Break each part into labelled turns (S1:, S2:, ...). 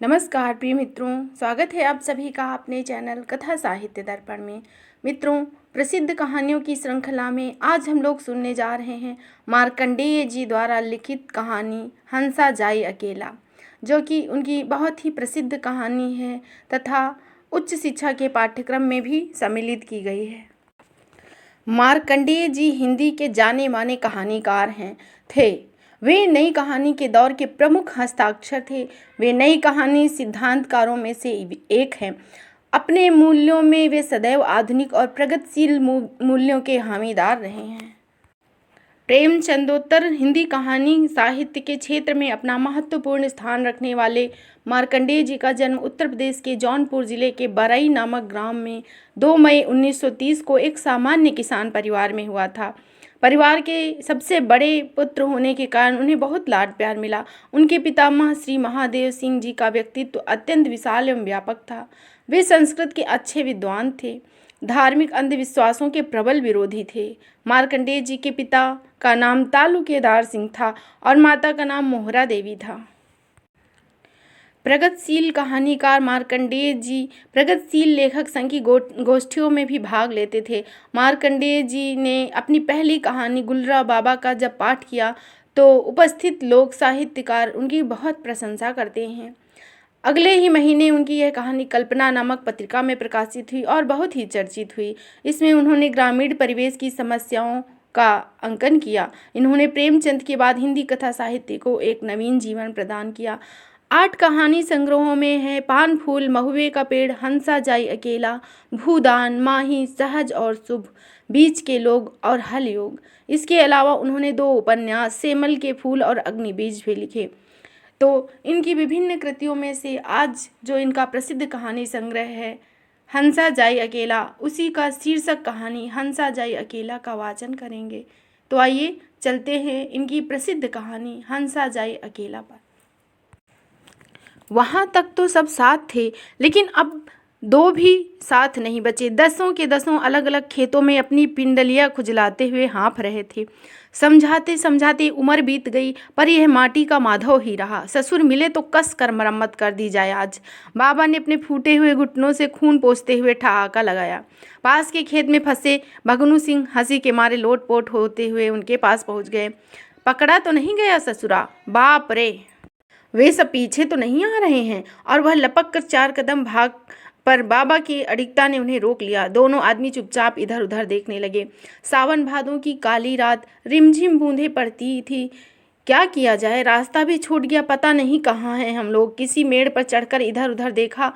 S1: नमस्कार प्रिय मित्रों, स्वागत है आप सभी का अपने चैनल कथा साहित्य दर्पण में। मित्रों, प्रसिद्ध कहानियों की श्रृंखला में आज हम लोग सुनने जा रहे हैं मार्कंडेय जी द्वारा लिखित कहानी हंसा जाई अकेला, जो कि उनकी बहुत ही प्रसिद्ध कहानी है तथा उच्च शिक्षा के पाठ्यक्रम में भी सम्मिलित की गई है। मार्कंडेय जी हिंदी के जाने माने कहानीकार थे। वे नई कहानी के दौर के प्रमुख हस्ताक्षर थे। वे नई कहानी सिद्धांतकारों में से एक हैं। अपने मूल्यों में वे सदैव आधुनिक और प्रगतिशील मूल्यों के हामीदार रहे हैं। प्रेमचंदोत्तर हिंदी कहानी साहित्य के क्षेत्र में अपना महत्वपूर्ण स्थान रखने वाले मार्कंडेय जी का जन्म उत्तर प्रदेश के जौनपुर जिले के बरई नामक ग्राम में 2 मई 1930 को एक सामान्य किसान परिवार में हुआ था। परिवार के सबसे बड़े पुत्र होने के कारण उन्हें बहुत लाड प्यार मिला। उनके पितामह श्री महादेव सिंह जी का व्यक्तित्व अत्यंत विशाल एवं व्यापक था। वे संस्कृत के अच्छे विद्वान थे, धार्मिक अंधविश्वासों के प्रबल विरोधी थे। मार्कंडेय जी के पिता का नाम तालु केदार सिंह था और माता का नाम मोहरा देवी था। प्रगतिशील कहानीकार मार्कंडेय जी प्रगतिशील लेखक संघ की गोष्ठियों में भी भाग लेते थे। मार्कंडेय जी ने अपनी पहली कहानी गुलरा बाबा का जब पाठ किया तो उपस्थित लोक साहित्यकार उनकी बहुत प्रशंसा करते हैं। अगले ही महीने उनकी यह कहानी कल्पना नामक पत्रिका में प्रकाशित हुई और बहुत ही चर्चित हुई। इसमें उन्होंने ग्रामीण परिवेश की समस्याओं का अंकन किया। इन्होंने प्रेमचंद के बाद हिंदी कथा साहित्य को एक नवीन जीवन प्रदान किया। 8 कहानी संग्रहों में है पान फूल, महुए का पेड़, हंसा जाई अकेला, भूदान, माही, सहज और शुभ, बीच के लोग और हल योग। इसके अलावा उन्होंने 2 उपन्यास सेमल के फूल और अग्निबीज भी लिखे। तो इनकी विभिन्न कृतियों में से आज जो इनका प्रसिद्ध कहानी संग्रह है हंसा जाई अकेला, उसी का शीर्षक कहानी हंसा जाई अकेला का वाचन करेंगे। तो आइए चलते हैं इनकी प्रसिद्ध कहानी हंसा जाई अकेला पर। वहाँ तक तो सब साथ थे, लेकिन अब 2 भी साथ नहीं बचे। दसों के दसों अलग अलग खेतों में अपनी पिंडलियाँ खुजलाते हुए हाँफ रहे थे। समझाते समझाते उम्र बीत गई, पर यह माटी का माधव ही रहा। ससुर मिले तो कस कर मरम्मत कर दी जाए आज। बाबा ने अपने फूटे हुए घुटनों से खून पोंछते हुए ठहाका लगाया। पास के खेत में फंसे भगनू सिंह हंसी के मारे लोटपोट होते हुए उनके पास पहुँच गए। पकड़ा तो नहीं गया ससुरा? बाप रे, वे सब पीछे तो नहीं आ रहे हैं? और वह लपक कर 4 कदम भाग पर बाबा की अडिगता ने उन्हें रोक लिया। दोनों आदमी चुपचाप इधर उधर देखने लगे। सावन भादों की काली रात, रिमझिम बूंदें पड़ती थी। क्या किया जाए, रास्ता भी छूट गया, पता नहीं कहाँ हैं हम लोग। किसी मेड़ पर चढ़कर इधर उधर देखा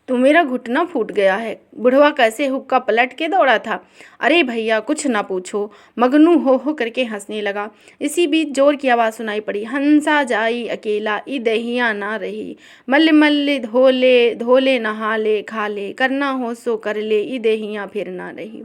S1: तो मेरा घुटना फूट गया है। बुढ़वा कैसे हुक्का पलट के दौड़ा था। अरे भैया कुछ ना पूछो। मगनू हो करके हंसने लगा। इसी बीच जोर की आवाज़ सुनाई पड़ी, हंसा जाई अकेला, ई दहिया ना रही, मल्ल मल्ल धोले धोले नहा ले खा ले, करना हो सो कर ले, ई दहिया फिर ना रही।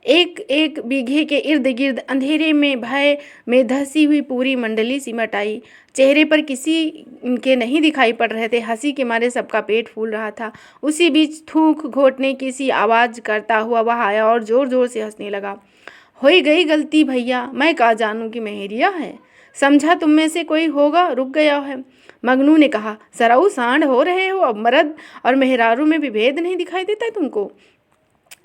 S1: एक एक बीघे के इर्द गिर्द अंधेरे में भय में धसी हुई पूरी मंडली सिमट आई। चेहरे पर किसी के नहीं दिखाई पड़ रहे थे। हंसी के मारे सबका पेट फूल रहा था। उसी बीच थूक घोटने की सी आवाज़ करता हुआ वह आया और जोर जोर से हंसने लगा। होई गई गलती भैया, मैं का जानूं कि मेहरिया है। समझा तुम में से कोई होगा, रुक गया है। मगनू ने कहा, सराऊ सांड हो रहे हो, अब मर्द और मेहरारू में भी भेद नहीं दिखाई देता है तुमको?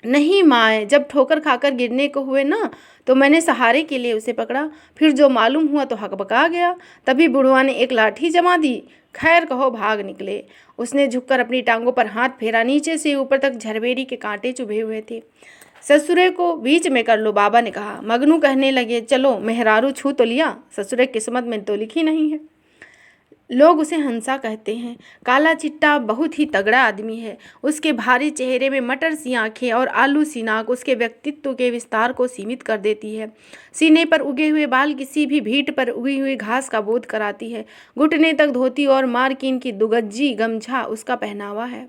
S1: नहीं माए, जब ठोकर खाकर गिरने को हुए ना तो मैंने सहारे के लिए उसे पकड़ा, फिर जो मालूम हुआ तो हकबका गया। तभी बुढ़वा ने एक लाठी जमा दी। खैर कहो भाग निकले। उसने झुककर अपनी टांगों पर हाथ फेरा। नीचे से ऊपर तक झरबेरी के कांटे चुभे हुए थे। ससुरे को बीच में कर लो, बाबा ने कहा। मगनू कहने लगे, चलो मेहरारू छू तो लिया, ससुरे किस्मत में तो लिखी नहीं है। लोग उसे हंसा कहते हैं। काला चिट्टा बहुत ही तगड़ा आदमी है। उसके भारी चेहरे में मटर सी आंखें और आलू सी नाक उसके व्यक्तित्व के विस्तार को सीमित कर देती है। सीने पर उगे हुए बाल किसी भी भीट पर उगी हुई घास का बोध कराती है। घुटने तक धोती और मार्किन की दुगज्जी गमछा उसका पहनावा है।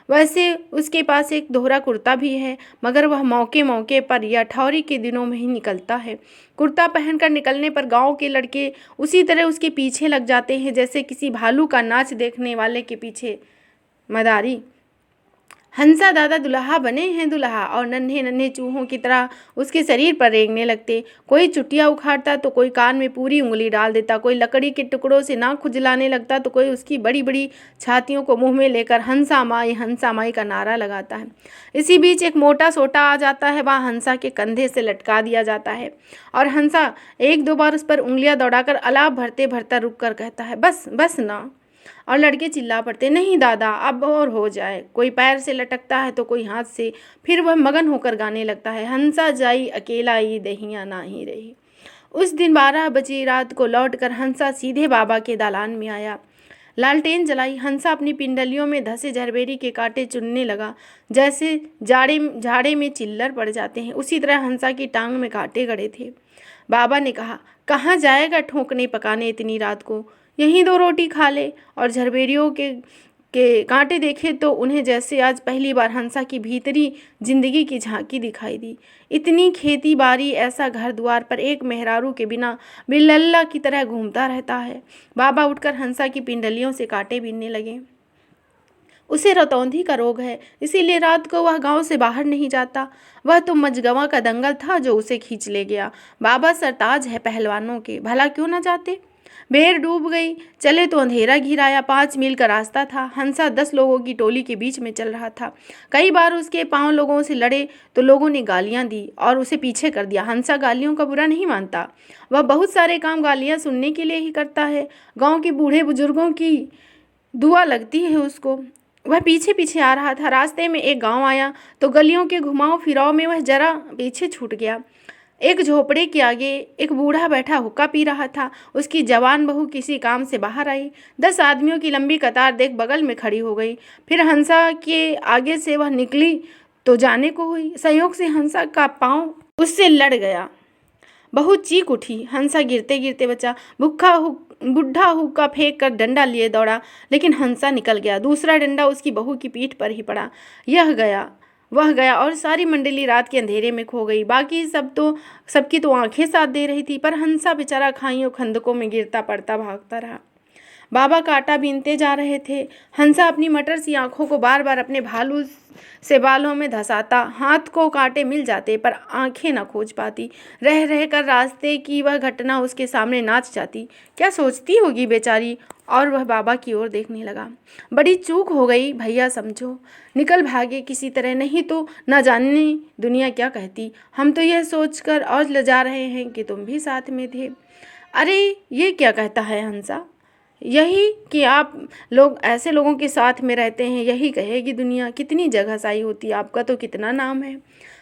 S1: वैसे उसके पास एक दोहरा कुर्ता भी है, मगर वह मौके मौके पर या ठौरी के दिनों में ही निकलता है। कुर्ता पहनकर निकलने पर गांव के लड़के उसी तरह उसके पीछे लग जाते हैं जैसे किसी भालू का नाच देखने वाले के पीछे मदारी। हंसा दादा दुल्हा बने हैं दुल्हा, और नन्हे नन्हे चूहों की तरह उसके शरीर पर रेंगने लगते। कोई चुटिया उखाड़ता तो कोई कान में पूरी उंगली डाल देता, कोई लकड़ी के टुकड़ों से नाक खुजलाने लगता तो कोई उसकी बड़ी बड़ी छातियों को मुंह में लेकर हंसा माई का नारा लगाता है। इसी बीच एक मोटा सोटा आ जाता है, वह हंसा के कंधे से लटका दिया जाता है और हंसा एक दो बार उस पर उंगलियां दौड़ाकर अलाप भरते भरता रुक कर कहता है, बस बस ना। और लड़के चिल्ला पड़ते, नहीं दादा अब और हो जाए। कोई पैर से लटकता है तो कोई हाथ से। फिर वह मगन होकर गाने लगता है, हंसा जाई अकेला ही दहिया ना ही रही। उस दिन 12 बजे रात को लौटकर हंसा सीधे बाबा के दालान में आया। लालटेन जलाई, हंसा अपनी पिंडलियों में धसे झरबेरी के कांटे चुनने लगा। जैसे झाड़े में चिल्लर पड़ जाते हैं, उसी तरह हंसा की टांग में कांटे गड़े थे। बाबा ने कहा, कहाँ जाएगा ठोकने पकाने इतनी रात को, यहीं 2 रोटी खा ले। और झरबेरियों के कांटे देखे तो उन्हें जैसे आज पहली बार हंसा की भीतरी जिंदगी की झांकी दिखाई दी। इतनी खेती बाड़ी, ऐसा घर द्वार पर एक मेहरारू के बिना बिल्लल्ला की तरह घूमता रहता है। बाबा उठकर हंसा की पिंडलियों से कांटे बीनने लगे। उसे रतौंधी का रोग है, इसीलिए रात को वह गांव से बाहर नहीं जाता। वह तो मजगवा का दंगल था जो उसे खींच ले गया। बाबा सरताज है पहलवानों के, भला क्यों न जाते। बेर डूब गई, चले तो अंधेरा घिराया। 5 मील का रास्ता था। हंसा 10 लोगों की टोली के बीच में चल रहा था। कई बार उसके पांव लोगों से लड़े तो लोगों ने गालियां दी और उसे पीछे कर दिया। हंसा गालियों का बुरा नहीं मानता, वह बहुत सारे काम गालियां सुनने के लिए ही करता है। गांव के बूढ़े बुजुर्गों की दुआ लगती है उसको। वह पीछे पीछे आ रहा था। रास्ते में एक गांव आया तो गलियों के घुमाव फिराव में वह जरा पीछे छूट गया। एक झोपड़े के आगे एक बूढ़ा बैठा हुक्का पी रहा था। उसकी जवान बहू किसी काम से बाहर आई। 10 आदमियों की लंबी कतार देख बगल में खड़ी हो गई। फिर हंसा के आगे से वह निकली तो जाने को हुई। संयोग से हंसा का पाँव उससे लड़ गया। बहू चीख उठी। हंसा गिरते गिरते बचा। बुढ़ा हुक्का फेंक कर डंडा लिए दौड़ा, लेकिन हंसा निकल गया। दूसरा डंडा उसकी बहू की पीठ पर ही पड़ा। वह गया और सारी मंडली रात के अंधेरे में खो गई। बाकी सबकी तो आंखें साथ दे रही थी, पर हंसा बेचारा खाइयों खंदकों में गिरता पड़ता भागता रहा। बाबा कांटा बीनते जा रहे थे। हंसा अपनी मटर सी आंखों को बार बार अपने भालू से बालों में धंसाता। हाथ को कांटे मिल जाते पर आंखें न खोज पाती। रह रह कर रास्ते की वह घटना उसके सामने नाच जाती। क्या सोचती होगी बेचारी। और वह बाबा की ओर देखने लगा। बड़ी चूक हो गई भैया, समझो। निकल भागे किसी तरह, नहीं तो न जाने दुनिया क्या कहती। हम तो यह सोचकर और लजा रहे हैं कि तुम भी साथ में थे। अरे ये क्या कहता है हंसा, यही कि आप लोग ऐसे लोगों के साथ में रहते हैं, यही कहेगी दुनिया। कितनी जगहसाई होती, आपका तो कितना नाम है।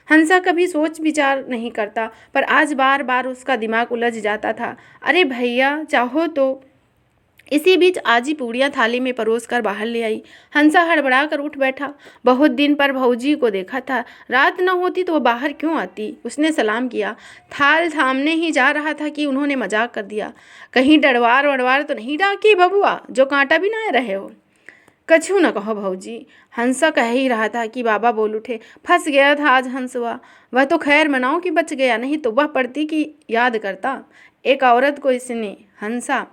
S1: हंसा कभी सोच विचार नहीं करता, पर आज बार बार उसका दिमाग उलझ जाता था। अरे भैया चाहो तो। इसी बीच आजी पूड़ियाँ थाली में परोस कर बाहर ले आई। हंसा हड़बड़ा कर उठ बैठा। बहुत दिन पर भौजी को देखा था। रात न होती तो वह बाहर क्यों आती। उसने सलाम किया। थाल थामने ही जा रहा था कि उन्होंने मजाक कर दिया, कहीं डड़वार वड़वार तो नहीं डाकी बबुआ, जो कांटा भी ना रहे हो। कछु न कहो भौजी। हंसा कह ही रहा था कि बाबा बोल उठे, फंस गया था आज हंसुआ। वह तो खैर मनाओ कि बच गया, नहीं तो वह पड़ती की याद करता। एक औरत को इसने। हंसा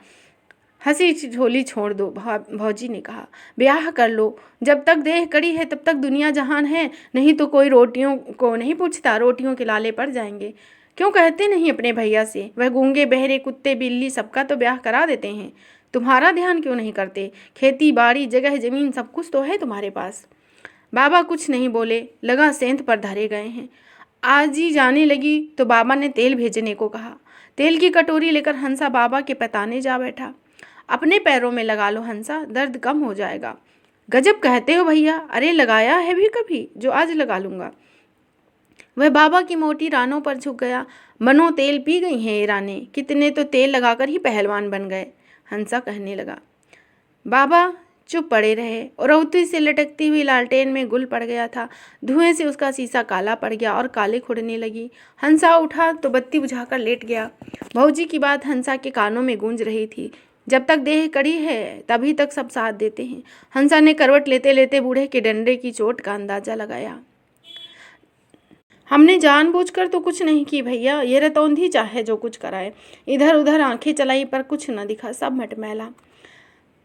S1: हंसी ठिठोली छोड़ दो, भौजी ने कहा। ब्याह कर लो, जब तक देह कड़ी है तब तक दुनिया जहान है। नहीं तो कोई रोटियों को नहीं पूछता, रोटियों के लाले पड़ जाएंगे। क्यों कहते नहीं अपने भैया से, वह गूंगे बहरे कुत्ते बिल्ली सबका तो ब्याह करा देते हैं। तुम्हारा ध्यान क्यों नहीं करते। खेती बाड़ी जगह जमीन सब कुछ तो है तुम्हारे पास। बाबा कुछ नहीं बोले, लगा सेंध पर धरे गए हैं। आज ही जाने लगी तो बाबा ने तेल भेजने को कहा। तेल की कटोरी लेकर हंसा बाबा के पताने जा बैठा। अपने पैरों में लगा लो हंसा, दर्द कम हो जाएगा। गजब कहते हो भैया, अरे लगाया है भी कभी, जो आज लगा लूँगा। वह बाबा की मोटी रानों पर झुक गया। मनो तेल पी गई हैं ये रानें, कितने तो तेल लगाकर ही पहलवान बन गए। हंसा कहने लगा। बाबा चुप पड़े रहे। रौती से लटकती हुई लालटेन में गुल पड़ गया था। धुएं से उसका शीशा काला पड़ गया और काले खुड़ने लगी। हंसा उठा तो बत्ती बुझाकर लेट गया। भौजी की बात हंसा के कानों में गूंज रही थी। जब तक देह कड़ी है तभी तक सब साथ देते हैं। हंसा ने करवट लेते लेते बूढ़े के डंडे की चोट का अंदाजा लगाया। हमने जानबूझकर तो कुछ नहीं की भैया, ये रतौंधी चाहे जो कुछ कराए। इधर उधर आंखें चलाई पर कुछ न दिखा, सब मटमैला।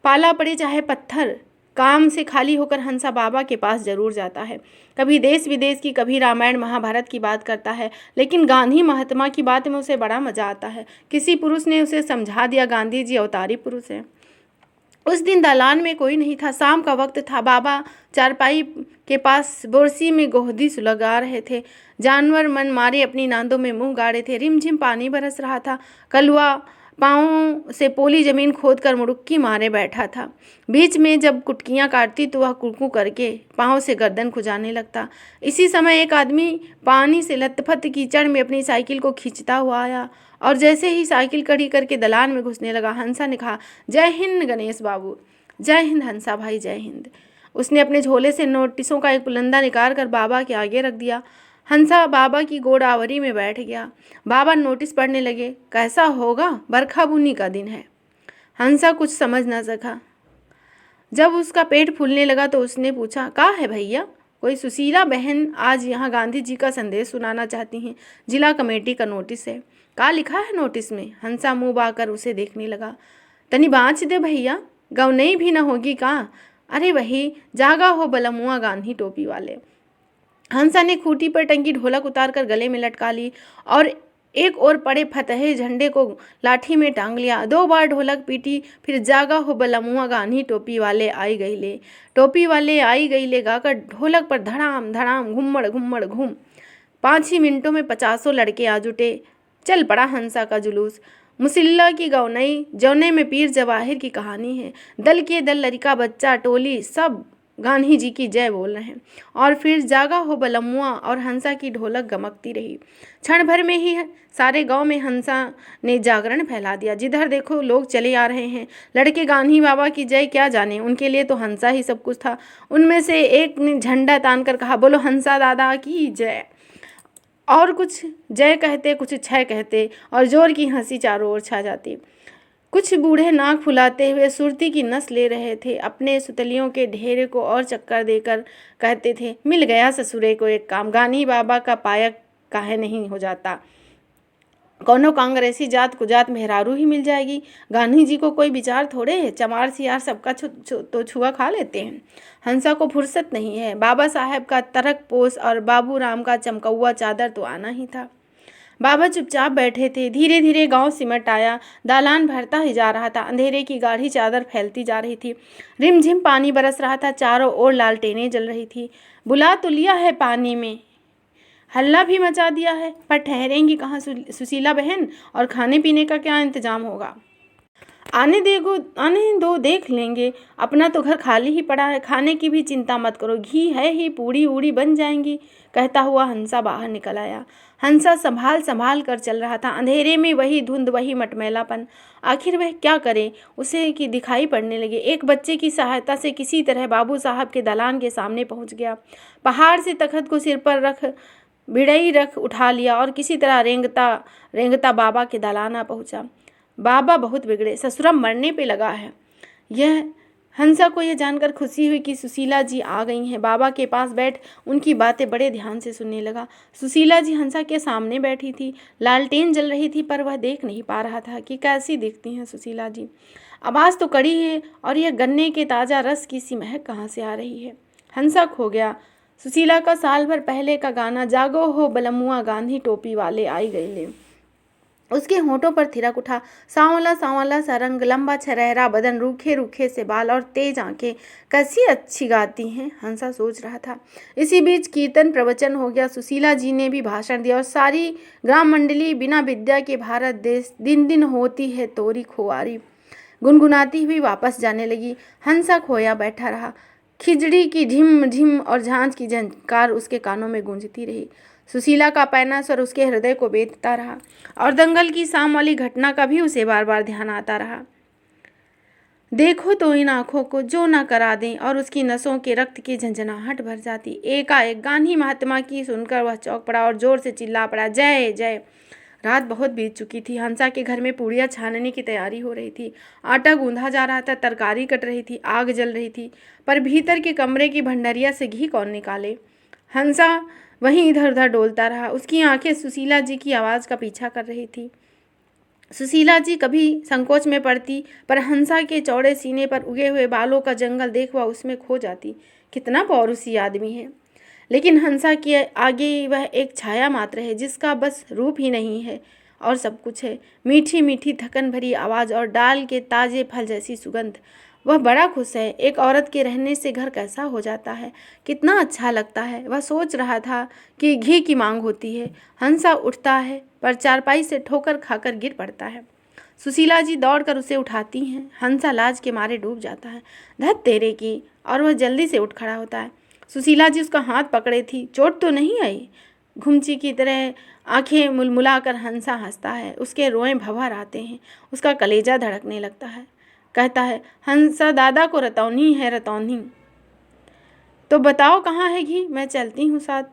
S1: पाला पड़े चाहे पत्थर, काम से खाली होकर हंसा बाबा के पास जरूर जाता है। कभी देश विदेश की, कभी रामायण महाभारत की बात करता है, लेकिन गांधी महात्मा की बात में उसे बड़ा मजा आता है। किसी पुरुष ने उसे समझा दिया, गांधी जी अवतारी पुरुष हैं। उस दिन दालान में कोई नहीं था। शाम का वक्त था। बाबा चारपाई के पास बोरसी में गोहदी सुलगा रहे थे। जानवर मन मारे अपनी नांदों में मुंह गाड़े थे। रिमझिम पानी बरस रहा था। कलुआ पाँव से पोली जमीन खोद कर मुड़ुक्की मारे बैठा था। बीच में जब कुटकियां काटती तो वह कुड़कू करके पाँव से गर्दन खुजाने लगता। इसी समय एक आदमी पानी से लथपथ कीचड़ में अपनी साइकिल को खींचता हुआ आया और जैसे ही साइकिल खड़ी करके दलान में घुसने लगा, हंसा ने कहा, जय हिंद गणेश बाबू। जय हिंद हंसा भाई, जय हिंद। उसने अपने झोले से नोटिसों का एक पुलंदा निकाल कर बाबा के आगे रख दिया। हंसा बाबा की गोदावरी में बैठ गया। बाबा नोटिस पढ़ने लगे। कैसा होगा, बरखा बुनी का दिन है। हंसा कुछ समझ ना सका। जब उसका पेट फूलने लगा तो उसने पूछा, का है भैया? कोई सुशीला बहन आज यहाँ गांधी जी का संदेश सुनाना चाहती हैं। जिला कमेटी का नोटिस है। का लिखा है नोटिस में? हंसा मुँह बाकर उसे देखने लगा। तनी बाँच दे भैया, गौनई भी न होगी का? अरे वही, जागा हो बलमुआ गांधी टोपी वाले। हंसा ने खूंटी पर टंगी ढोलक उतार कर गले में लटका ली और एक ओर पड़े फतहे झंडे को लाठी में टांग लिया। 2 बार ढोलक पीटी, फिर जागा हो बलमुआ गांधी टोपी वाले आई गई ले, टोपी वाले आई गई ले गाकर ढोलक पर धड़ाम धड़ाम घुम्मड़ घुम्मड़ घूम। 5 ही मिनटों में 50 लड़के आ जुटे। चल पड़ा हंसा का जुलूस। मुसिल्ला की गौनई, जौने में पीर जवाहिर की कहानी है। दल के दल, लड़का बच्चा टोली सब गांधी जी की जय बोल रहे हैं। और फिर जागा हो बलमुआ और हंसा की ढोलक गमकती रही। क्षण भर में ही सारे गांव में हंसा ने जागरण फैला दिया। जिधर देखो लोग चले आ रहे हैं। लड़के गांधी बाबा की जय क्या जाने, उनके लिए तो हंसा ही सब कुछ था। उनमें से एक ने झंडा तान कर कहा, बोलो हंसा दादा की जय। और कुछ जय कहते, कुछ छय कहते और जोर की हंसी चारों ओर छा जाती। कुछ बूढ़े नाक फुलाते हुए सुरती की नस ले रहे थे। अपने सुतलियों के ढेरे को और चक्कर देकर कहते थे, मिल गया ससुरे को एक काम, गांधी बाबा का पायक काहे नहीं हो जाता। कौनो कांग्रेसी जात कुजात मेहरारू ही मिल जाएगी। गांधी जी को कोई विचार थोड़े है। चमार सियार सबका तो छुआ खा लेते हैं। हंसा को फुर्सत नहीं है। बाबा साहब का तरक पोस और बाबू राम का चमकौआ चादर तो आना ही था। बाबा चुपचाप बैठे थे। धीरे धीरे गांव सिमट आया। दालान भरता ही जा रहा था। अंधेरे की गाढ़ी चादर फैलती जा रही थी। रिमझिम पानी बरस रहा था। चारों ओर लालटेनें जल रही थी। बुला तो लिया है पानी में, हल्ला भी मचा दिया है, पर ठहरेंगी कहाँ सुशीला बहन? और खाने पीने का क्या इंतजाम होगा? आने दो, देख लेंगे। अपना तो घर खाली ही पड़ा है। खाने की भी चिंता मत करो, घी है ही, पूड़ी उड़ी बन जाएंगी। कहता हुआ हंसा बाहर निकल आया। हंसा संभाल संभाल कर चल रहा था। अंधेरे में वही धुंध, वही मटमैलापन। आखिर वह क्या करे, उसे कि दिखाई पड़ने लगे। एक बच्चे की सहायता से किसी तरह बाबू साहब के दलान के सामने पहुंच गया। पहाड़ से तख्त को सिर पर रख बिड़ई रख उठा लिया और किसी तरह रेंगता रेंगता बाबा के दलान आ पहुंचा। बाबा बहुत बिगड़े, ससुरा मरने पे लगा है। यह हंसा को यह जानकर खुशी हुई कि सुशीला जी आ गई हैं। बाबा के पास बैठ उनकी बातें बड़े ध्यान से सुनने लगा। सुशीला जी हंसा के सामने बैठी थी। लालटेन जल रही थी, पर वह देख नहीं पा रहा था कि कैसी दिखती हैं सुशीला जी। आवाज़ तो कड़ी है और यह गन्ने के ताज़ा रस की सी महक कहाँ से आ रही है। हंसा खो गया। सुशीला का साल भर पहले का गाना, जागो हो बलमुआ गांधी टोपी वाले आई गई ले, उसके होठों पर थिरक उठा। सांवला सांवला सा रंग, लंबा छरहरा बदन, रूखे रूखे से बाल और तेज आंखें, कैसी अच्छी गाती हैं, हंसा सोच रहा था। इसी बीच कीर्तन प्रवचन हो गया। सुशीला जी ने भी भाषण दिया और सारी ग्राम मंडली बिना विद्या के भारत देश दिन दिन होती है तोरी खुआरी गुनगुनाती हुई वापस जाने लगी। हंसा खोया बैठा रहा। खिजड़ी की ढिम ढिम और झांझ की झंकार उसके कानों में गूंजती रही। सुशीला का पैना स्वर उसके हृदय को बेधता रहा और दंगल की शाम वाली घटना का भी उसे बार बार ध्यान आता रहा। देखो तो इन आंखों को जो न करा दें और उसकी नसों के रक्त की झंझनाहट भर जाती। एकाएक गांधी महात्मा की सुनकर वह चौंक पड़ा और जोर से चिल्ला पड़ा, जय जय। रात बहुत बीत चुकी थी। हंसा के घर में पूड़ियाँ छानने की तैयारी हो रही थी। आटा गूंधा जा रहा था, तरकारी कट रही थी, आग जल रही थी, पर भीतर के कमरे की भंडारिया से घी कौन निकाले। हंसा वहीं इधर उधर डोलता रहा। उसकी आंखें सुशीला जी की आवाज़ का पीछा कर रही थी। सुशीला जी कभी संकोच में पड़ती, पर हंसा के चौड़े सीने पर उगे हुए बालों का जंगल देख वह उसमें खो जाती। कितना पौरुषी आदमी है। लेकिन हंसा के आगे वह एक छाया मात्र है, जिसका बस रूप ही नहीं है और सब कुछ है। मीठी मीठी थकन भरी आवाज़ और डाल के ताजे फल जैसी सुगंध। वह बड़ा खुश है। एक औरत के रहने से घर कैसा हो जाता है, कितना अच्छा लगता है। वह सोच रहा था कि घी की मांग होती है। हंसा उठता है, पर चारपाई से ठोकर खाकर गिर पड़ता है। सुशीला जी दौड़कर उसे उठाती हैं। हंसा लाज के मारे डूब जाता है। धत तेरे की, और वह जल्दी से उठ खड़ा होता है। सुशीला जी उसका हाथ पकड़े थी। चोट तो नहीं आई? घुमची की तरह आंखें मुलमुलाकर हंसा हंसता है। उसके रोए भंवर आते हैं। उसका कलेजा धड़कने लगता है। कहता है, हंसा दादा को रतौनी है, रतौनी। तो बताओ कहाँ है घी, मैं चलती हूँ साथ।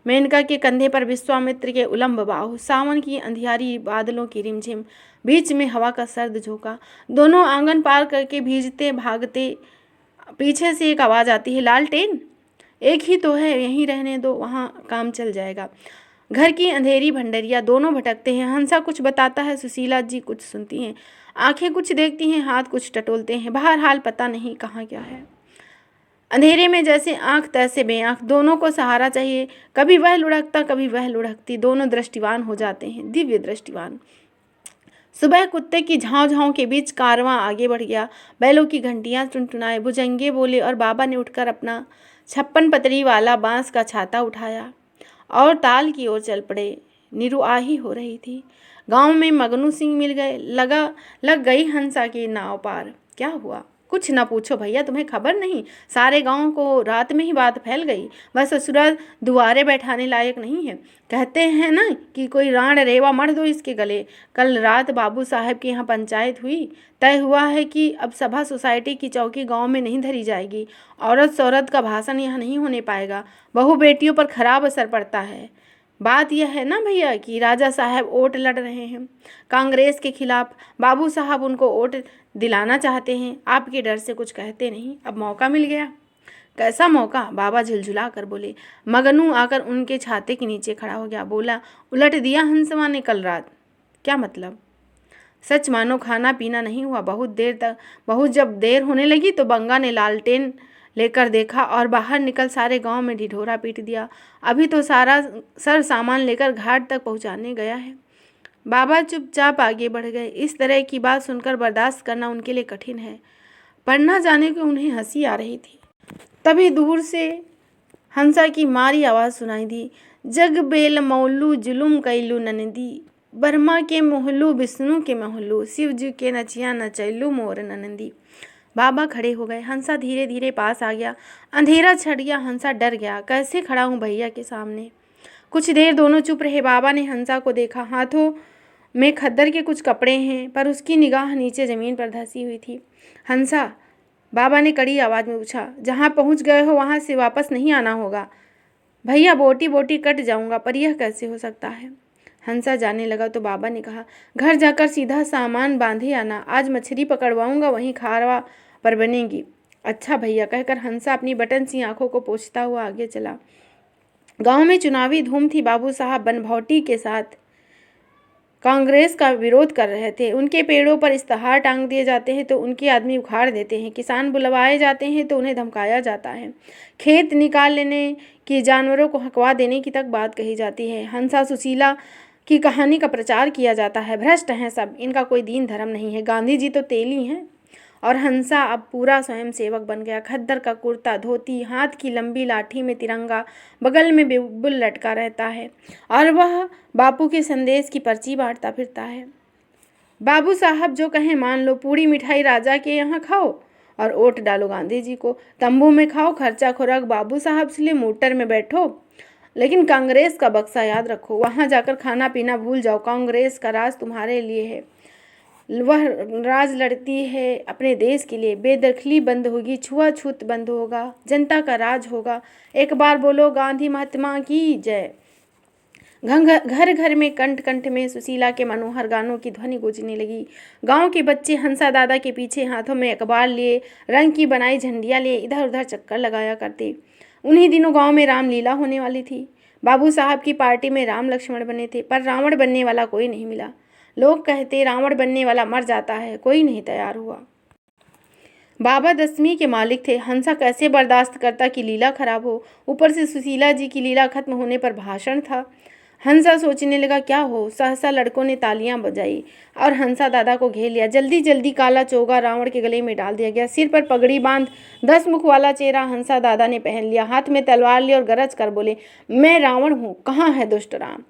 S1: मेनका के कंधे पर विश्वामित्र के उलंब बाहु, सावन की अंधियारी बादलों की रिमझिम, बीच में हवा का सर्द झोंका। दोनों आंगन पार करके भीजते भागते पीछे से एक आवाज़ आती है, लालटेन एक ही तो है, यहीं रहने दो, वहाँ काम चल जाएगा। घर की अंधेरी भंडरिया, दोनों भटकते हैं। हंसा कुछ बताता है, सुशीला जी कुछ सुनती हैं। आंखें कुछ देखती हैं, हाथ कुछ टटोलते हैं। बहरहाल पता नहीं कहाँ क्या है। अंधेरे में जैसे आंख तैसे बेआंख, दोनों को सहारा चाहिए। कभी वह लुढ़कता, कभी वह लुढ़कती। दोनों दृष्टिवान हो जाते हैं, दिव्य दृष्टिवान। सुबह कुत्ते की झाँव झाँव के बीच कारवां आगे बढ़ गया। बैलों की घंटियां टुनटुनाए, भुजंगे बोले और बाबा ने उठकर अपना 56 पतरी वाला बांस का छाता उठाया और ताल की ओर चल पड़े। निरुआही हो रही थी। गांव में मगनू सिंह मिल गए। लग गई हंसा की नाव पार। क्या हुआ? कुछ न पूछो भैया, तुम्हें खबर नहीं? सारे गांव को रात में ही बात फैल गई। वह ससुराल दुआरे बैठाने लायक नहीं है। कहते हैं ना कि कोई राण रेवा मर दो इसके गले। कल रात बाबू साहब के यहाँ पंचायत हुई। तय हुआ है कि अब सभा सोसाइटी की चौकी गांव में नहीं धरी जाएगी। औरत सौरत का भाषण यहाँ नहीं होने पाएगा। बहू बेटियों पर खराब असर पड़ता है। बात यह है ना भैया कि राजा साहब वोट लड़ रहे हैं कांग्रेस के खिलाफ। बाबू साहब उनको वोट दिलाना चाहते हैं। आपके डर से कुछ कहते नहीं। अब मौका मिल गया। कैसा मौका? बाबा झुलझुला कर बोले। मगनू आकर उनके छाते के नीचे खड़ा हो गया। बोला, उलट दिया हंसवा ने कल रात। क्या मतलब? सच मानो खाना पीना नहीं हुआ। बहुत जब देर होने लगी तो बंगा ने लालटेन लेकर देखा और बाहर निकल सारे गांव में ढिढोरा पीट दिया। अभी तो सारा सर सामान लेकर घाट तक पहुंचाने गया है। बाबा चुपचाप आगे बढ़ गए। इस तरह की बात सुनकर बर्दाश्त करना उनके लिए कठिन है, पर न जाने को उन्हें हंसी आ रही थी। तभी दूर से हंसा की मारी आवाज़ सुनाई दी। जग बेल मौलू जुलुम कैलू ननदी, ब्रह्मा के मोहलू विष्णु के मोहलू, शिव जी के नचिया नचैलू मोर ननदी। बाबा खड़े हो गए। हंसा धीरे धीरे पास आ गया। अंधेरा छट गया। हंसा डर गया। कैसे खड़ा हूँ भैया के सामने? कुछ देर दोनों चुप रहे। बाबा ने हंसा को देखा। हाथों में खद्दर के कुछ कपड़े हैं, पर उसकी निगाह नीचे ज़मीन पर धंसी हुई थी। हंसा, बाबा ने कड़ी आवाज़ में पूछा, जहाँ पहुँच गए हो वहाँ से वापस नहीं आना होगा। भैया बोटी बोटी कट जाऊँगा, पर यह कैसे हो सकता है? हंसा जाने लगा तो बाबा ने कहा, घर जाकर सीधा सामान बांधे आना। आज मछली पकड़वाऊँगा, वहीं खारवा पर बनेगी। अच्छा भैया, कहकर हंसा अपनी बटन सी आंखों को पोंछता हुआ आगे चला। गांव में चुनावी धूम थी। बाबू साहब बनभौटी के साथ कांग्रेस का विरोध कर रहे थे। उनके पेड़ों पर इश्तहार टांग दिए जाते हैं तो उनके आदमी उखाड़ देते हैं। किसान बुलवाए जाते हैं तो उन्हें धमकाया जाता है। खेत निकाल लेने की, जानवरों को हकवा देने की तक बात कही जाती है। हंसा सुशीला की कहानी का प्रचार किया जाता है। भ्रष्ट हैं सब, इनका कोई दीन धर्म नहीं है। गांधी जी तो तेली हैं। और हंसा अब पूरा स्वयं सेवक बन गया। खद्दर का कुर्ता, धोती, हाथ की लंबी लाठी में तिरंगा, बगल में बिल्बुल लटका रहता है और वह बापू के संदेश की पर्ची बांटता फिरता है। बाबू साहब जो कहें मान लो। पूरी मिठाई राजा के यहाँ खाओ और वोट डालो गांधी जी को। तंबू में खाओ, खर्चा खुराक बाबू साहब से लिए, मोटर में बैठो, लेकिन कांग्रेस का बक्सा याद रखो। वहाँ जाकर खाना पीना भूल जाओ। कांग्रेस का राज तुम्हारे लिए है। वह राज लड़ती है अपने देश के लिए। बेदखली बंद होगी, छुआछूत बंद होगा, जनता का राज होगा। एक बार बोलो, गांधी महात्मा की जय। घर घर में, कंठ कंठ में सुशीला के मनोहर गानों की ध्वनि गूंजने लगी। गांव के बच्चे हंसा दादा के पीछे हाथों में अखबार लिए, रंग की बनाई झंडियाँ लिए इधर उधर चक्कर लगाया करते। उन्हीं दिनों गांव में रामलीला होने वाली थी। बाबू साहब की पार्टी में राम लक्ष्मण बने थे, पर रावण बनने वाला कोई नहीं मिला। लोग कहते रावण बनने वाला मर जाता है, कोई नहीं तैयार हुआ। बाबा दसवीं के मालिक थे। हंसा कैसे बर्दाश्त करता कि लीला खराब हो। ऊपर से सुशीला जी की लीला खत्म होने पर भाषण था। हंसा सोचने लगा क्या हो। सहसा लड़कों ने तालियां बजाई और हंसा दादा को घेर लिया। जल्दी जल्दी काला चोगा रावण के गले में डाल दिया गया। सिर पर पगड़ी बांध 10 मुख वाला चेहरा हंसा दादा ने पहन लिया। हाथ में तलवार ली और गरज कर बोले, मैं रावण हूँ, कहाँ है दुष्ट राम।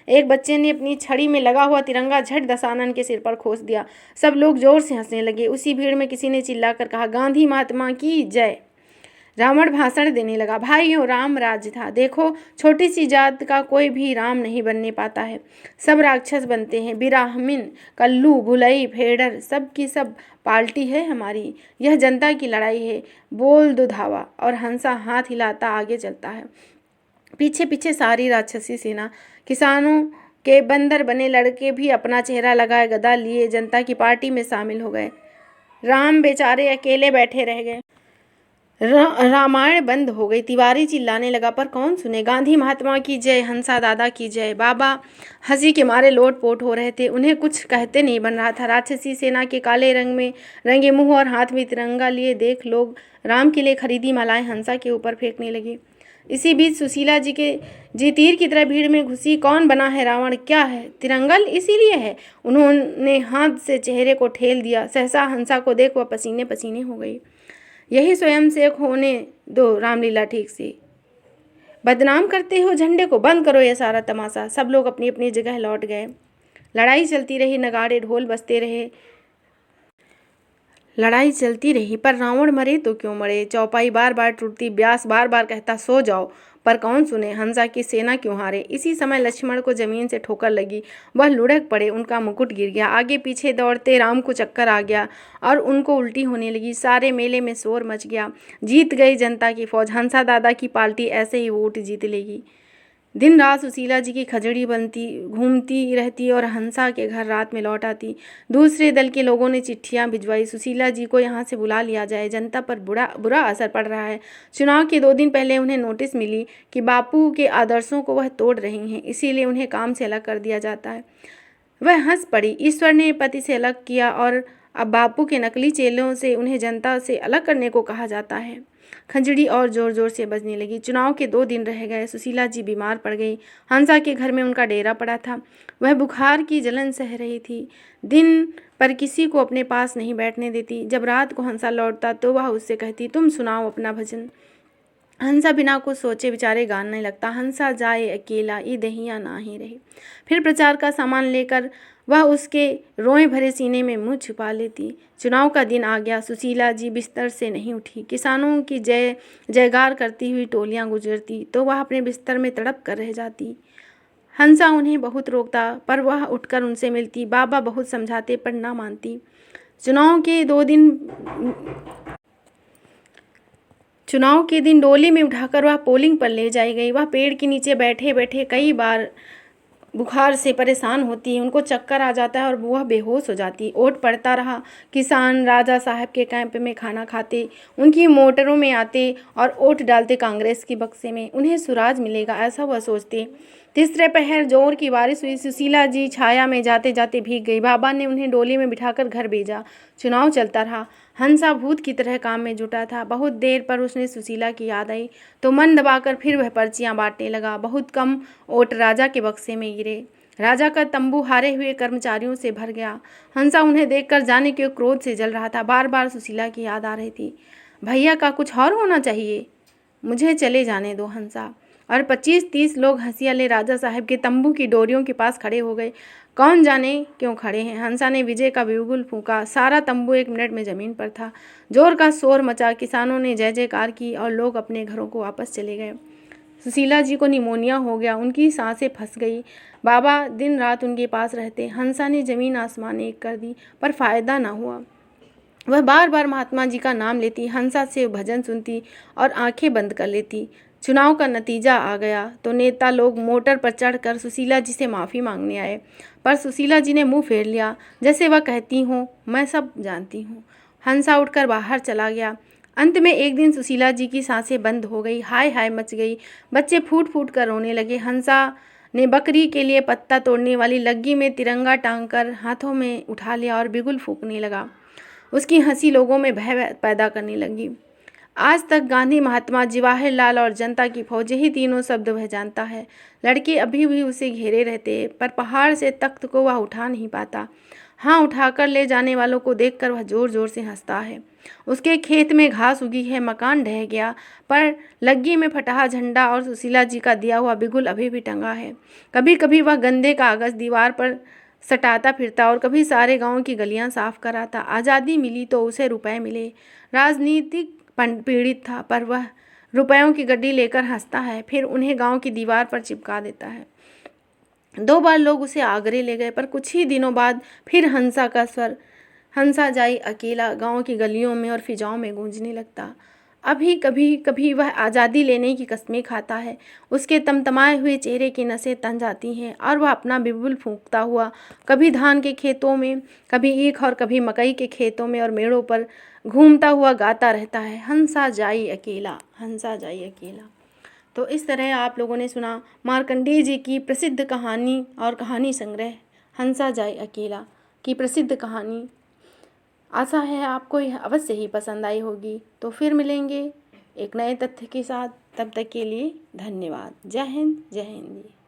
S1: एक बच्चे ने अपनी छड़ी में लगा हुआ तिरंगा झट दशानन के सिर पर खोस दिया। सब लोग जोर से हंसने लगे। उसी भीड़ में किसी ने चिल्लाकर कहा, गांधी महात्मा की जय। रावण भाषण देने लगा, भाइयों राम राज्य था। देखो छोटी सी जात का कोई भी राम नहीं बनने पाता है, सब राक्षस बनते हैं। बिराह्मण, कल्लू, भुलई, भेड़र, सब की सब पार्टी है हमारी। यह जनता की लड़ाई है, बोल दो धावा। और हंसा हाथ हिलाता आगे चलता है। पीछे पीछे सारी राक्षसी सेना। किसानों के बंदर बने लड़के भी अपना चेहरा लगाए गदा लिए जनता की पार्टी में शामिल हो गए। राम बेचारे अकेले बैठे रह गए। रामायण बंद हो गई। तिवारी चिल्लाने लगा, पर कौन सुने। गांधी महात्मा की जय, हंसा दादा की जय। बाबा हंसी के मारे लोटपोट हो रहे थे। उन्हें कुछ कहते नहीं बन रहा था। राक्षसी सेना के काले रंग में रंगे मुंह और हाथ में तिरंगा लिए देख लोग राम के लिए खरीदी मालाएं हंसा के ऊपर फेंकने लगे। इसी बीच सुशीला जी तीर की तरह भीड़ में घुसी। कौन बना है रावण, क्या है तिरंगल, इसीलिए है। उन्होंने हाथ से चेहरे को ठेल दिया। सहसा हंसा को देख वह पसीने पसीने हो गई। यही स्वयं सेवक होने दो रामलीला ठीक से। बदनाम करते हो झंडे को, बंद करो ये सारा तमाशा। सब लोग अपनी अपनी जगह लौट गए। लड़ाई चलती रही, नगाड़े ढोल बजते रहे। लड़ाई चलती रही, पर रावण मरे तो क्यों मरे। चौपाई बार बार टूटती, व्यास बार बार कहता सो जाओ, पर कौन सुने। हंसा की सेना क्यों हारे। इसी समय लक्ष्मण को जमीन से ठोकर लगी। वह लुढ़क पड़े, उनका मुकुट गिर गया। आगे पीछे दौड़ते राम को चक्कर आ गया और उनको उल्टी होने लगी। सारे मेले में शोर मच गया। जीत गई जनता की फौज। हंसा दादा की पार्टी ऐसे ही वोट जीत लेगी। दिन रात सुशीला जी की खजड़ी बनती, घूमती रहती और हंसा के घर रात में लौट आती। दूसरे दल के लोगों ने चिट्ठियां भिजवाई, सुशीला जी को यहाँ से बुला लिया जाए, जनता पर बुरा असर पड़ रहा है। चुनाव के 2 दिन पहले उन्हें नोटिस मिली कि बापू के आदर्शों को वह तोड़ रही हैं, इसीलिए उन्हें काम से अलग कर दिया जाता है। वह हंस पड़ी। ईश्वर ने पति से अलग किया और अब बापू के नकली चेलों से उन्हें जनता से अलग करने को कहा जाता है। खंजड़ी और जोर जोर से बजने लगी। चुनाव के 2 दिन रह गए। सुशीला जी बीमार पड़ गई। हंसा के घर में उनका डेरा पड़ा था। वह बुखार की जलन सह रही थी। दिन पर किसी को अपने पास नहीं बैठने देती। जब रात को हंसा लौटता तो वह उससे कहती, तुम सुनाओ अपना भजन। हंसा बिना कुछ सोचे विचारे गाने लगता। हंसा जाए अकेला, ये दहिया ना ही रहे। फिर प्रचार का सामान लेकर वह उसके रोए भरे सीने में मुँह छुपा लेती। चुनाव का दिन आ गया। सुशीला जी बिस्तर से नहीं उठी। किसानों की जय जयकार करती हुई टोलियां गुजरती तो वह अपने बिस्तर में तड़प कर रह जाती। हंसा उन्हें बहुत रोकता, पर वह उठकर उनसे मिलती। बाबा बहुत समझाते पर ना मानती। चुनाव के दिन डोली में उठाकर वह पोलिंग पर ले जाई गई। वह पेड़ के नीचे बैठे बैठे कई बार बुखार से परेशान होती है। उनको चक्कर आ जाता है और वह बेहोश हो जाती। वोट पड़ता रहा। किसान राजा साहब के कैंप में खाना खाते, उनकी मोटरों में आते और वोट डालते कांग्रेस की बक्से में। उन्हें सुराज मिलेगा ऐसा वह सोचते। तीसरे पहर जोर की बारिश हुई। सुशीला जी छाया में जाते जाते भीग गई। बाबा ने उन्हें डोली में बिठाकर घर भेजा। चुनाव चलता रहा। हंसा भूत की तरह काम में जुटा था। बहुत देर पर उसने सुशीला की याद आई तो मन दबाकर फिर वह पर्चियां बांटने लगा। बहुत कम वोट राजा के बक्से में गिरे। राजा का तंबू हारे हुए कर्मचारियों से भर गया। हंसा उन्हें देखकर जाने के क्रोध से जल रहा था। बार बार सुशीला की याद आ रही थी। भैया का कुछ और होना चाहिए, मुझे चले जाने दो हंसा। और 25-30 लोग हंसिया ले राजा साहब के तंबू की डोरियों के पास खड़े हो गए। कौन जाने क्यों खड़े हैं। हंसा ने विजय का बिगुल फूंका। सारा तंबू 1 मिनट में जमीन पर था। जोर का शोर मचा। किसानों ने जय जयकार की और लोग अपने घरों को वापस चले गए। सुशीला जी को निमोनिया हो गया। उनकी सांसें फंस गई। बाबा दिन रात उनके पास रहते। हंसा ने जमीन आसमान एक कर दी, पर फायदा ना हुआ। वह बार बार महात्मा जी का नाम लेती, हंसा से भजन सुनती और आंखें बंद कर लेती। चुनाव का नतीजा आ गया तो नेता लोग मोटर पर चढ़कर सुशीला जी से माफ़ी मांगने आए, पर सुशीला जी ने मुंह फेर लिया, जैसे वह कहती हूँ मैं सब जानती हूँ। हंसा उठकर बाहर चला गया। अंत में एक दिन सुशीला जी की सांसें बंद हो गई। हाय हाय मच गई। बच्चे फूट फूट कर रोने लगे। हंसा ने बकरी के लिए पत्ता तोड़ने वाली लग्गी में तिरंगा टांगकर हाथों में उठा लिया और बिगुल फूंकने लगा। उसकी हंसी लोगों में भय पैदा करने लगी। आज तक गांधी, महात्मा, जवाहरलाल और जनता की फौज, यही तीनों शब्द वह जानता है। लड़के अभी भी उसे घेरे रहते, पर पहाड़ से तख्त को वह उठा नहीं पाता। हाँ, उठाकर ले जाने वालों को देखकर वह जोर जोर से हंसता है। उसके खेत में घास उगी है, मकान ढह गया, पर लग्गी में फटा झंडा और सुशीला जी का दिया हुआ बिगुल अभी भी टंगा है। कभी कभी वह गंदे कागज दीवार पर सटाता फिरता और कभी सारे गांव की गलियां साफ कराता। आज़ादी मिली तो उसे रुपए मिले। राजनीतिक पीड़ित था, पर वह रुपयों की गड्डी लेकर हंसता है, फिर उन्हें गांव की दीवार पर चिपका देता है। 2 बार लोग उसे आगरे ले गए, पर कुछ ही दिनों बाद फिर हंसा का स्वर, हंसा जाई अकेला, गांव की गलियों में और फिजाओं में गूंजने लगता। अभी कभी कभी वह आज़ादी लेने की कस्में खाता है। उसके तमतमाए हुए चेहरे की नसें तन जाती हैं और वह अपना बिगुल फूंकता हुआ कभी धान के खेतों में, कभी ईख और कभी मकई के खेतों में और मेड़ों पर घूमता हुआ गाता रहता है, हंसा जाई अकेला, हंसा जाई अकेला। तो इस तरह आप लोगों ने सुना मार्कंडेय जी की प्रसिद्ध कहानी और कहानी संग्रह हंसा जाए अकेला की प्रसिद्ध कहानी। आशा है आपको यह अवश्य ही पसंद आई होगी। तो फिर मिलेंगे एक नए तथ्य के साथ, तब तक के लिए धन्यवाद। जय हिंद, जय हिंद।